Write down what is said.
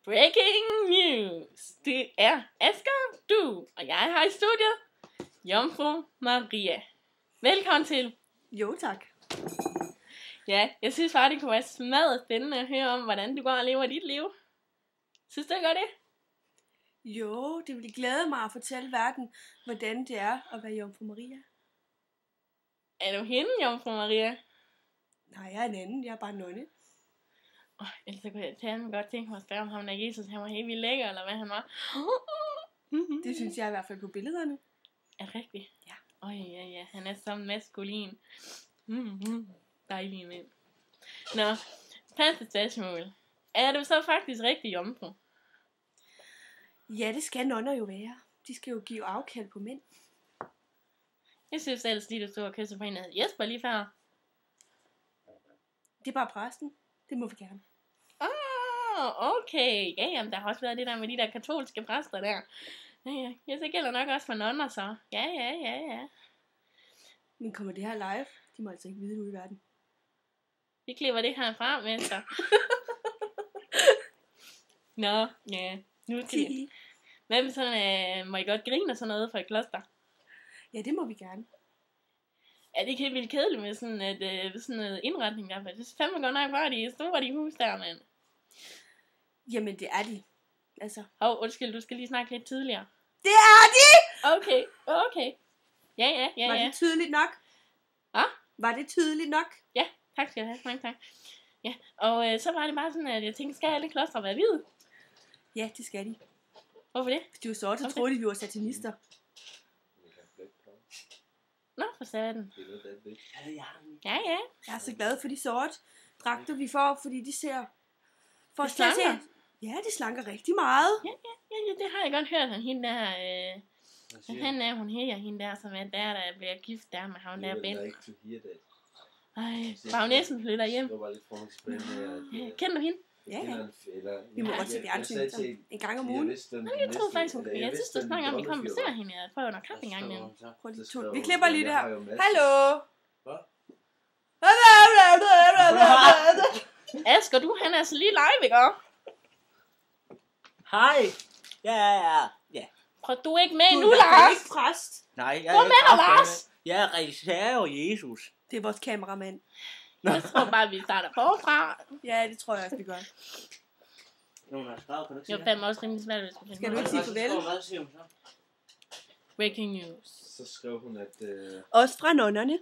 Breaking news. Det er Asger, du og jeg har i studiet Jomfru Maria. Velkommen til. Jo, tak. Ja, jeg synes bare, det kunne være smadret spændende at høre om, hvordan du går og lever dit liv. Synes du gør det? Jo, det vil glæde mig at fortælle verden, hvordan det er at være Jomfru Maria. Er du hende, Jomfru Maria? Nej, jeg er en anden. Jeg er bare en nonne. Ellers så kunne jeg tage godt tænke mig at spørge om ham, der Jesus, han var helt vildt lækker, eller hvad han var. Det synes jeg i hvert fald på billederne. Er det rigtigt? Ja. Ja, han er så maskulin. Dejlig mænd. Nå, første spørgsmål. Er du så faktisk rigtig jomfru? Ja, det skal nonner jo være. De skal jo give afkald på mænd. Jeg synes ellers lige, du stod og kyssede på en, der hed Jesper lige før. Det er bare præsten. Det må vi gerne. Okay. Ja, jamen, der har også været det der med de der katolske præster der. Ja, så gælder nok også for nonner så. Ja. Men kommer det her live? De må altså ikke vide det ude i verden. Vi klipper det her fra, med så. Nå, ja. Nu skal vi. Hvad med sådan, må I godt grine og sådan noget fra et kloster? Ja, det må vi gerne. Er det ikke helt vildt kedeligt med sådan noget indretning der? Det er fandme godt nok bare de store de hus der, mand. Jamen, det er de. Altså. Undskyld, du skal lige snakke lidt tidligere. Det er de! Okay. Ja. Var det tydeligt nok? Hvad? Var det tydeligt nok? Ja, tak skal du have. Mange tak. Ja, og så var det bare sådan, at jeg tænkte, skal alle klostre være hvide? Ja, det skal de. Hvorfor det? Hvis de var sorte, så troede de, vi var satanister. Nå, for satan. Ja. Jeg er så glad for de sorte dragter, vi får, fordi de ser... For De slanker? Ja, de slanker rigtig meget. Ja, det har jeg godt hørt, at hende der... han er hun her, hende der, som er der bliver gift der med ham der Ben. Ej, bagnæssen flytter hjem. Kender du hende? Ja. Vi må godt se fjernsyn en gang om ugen. Jeg tror faktisk, hun kan. Jeg synes, du snakker om, at vi kommer og besøger hende. Jeg prøver noget kaffe en gang imellem. Vi klipper lige det her. Hallo! Asger, han er altså lige live, ikke? Hej! Ja. Prøv, du er ikke med nu, Du er Lars! ikke præst. Nej, jeg Hvor med dig, Lars? Jeg er regisserer Jesus. Det er vores kameramand. Jeg tror bare, vi starter forfra. Ja, det tror jeg også, vi gør. Jeg fandme også rimelig svært, hvis vi Skal du ikke sige farvel? Breaking news. Så skrev hun, at... Også fra nonnerne.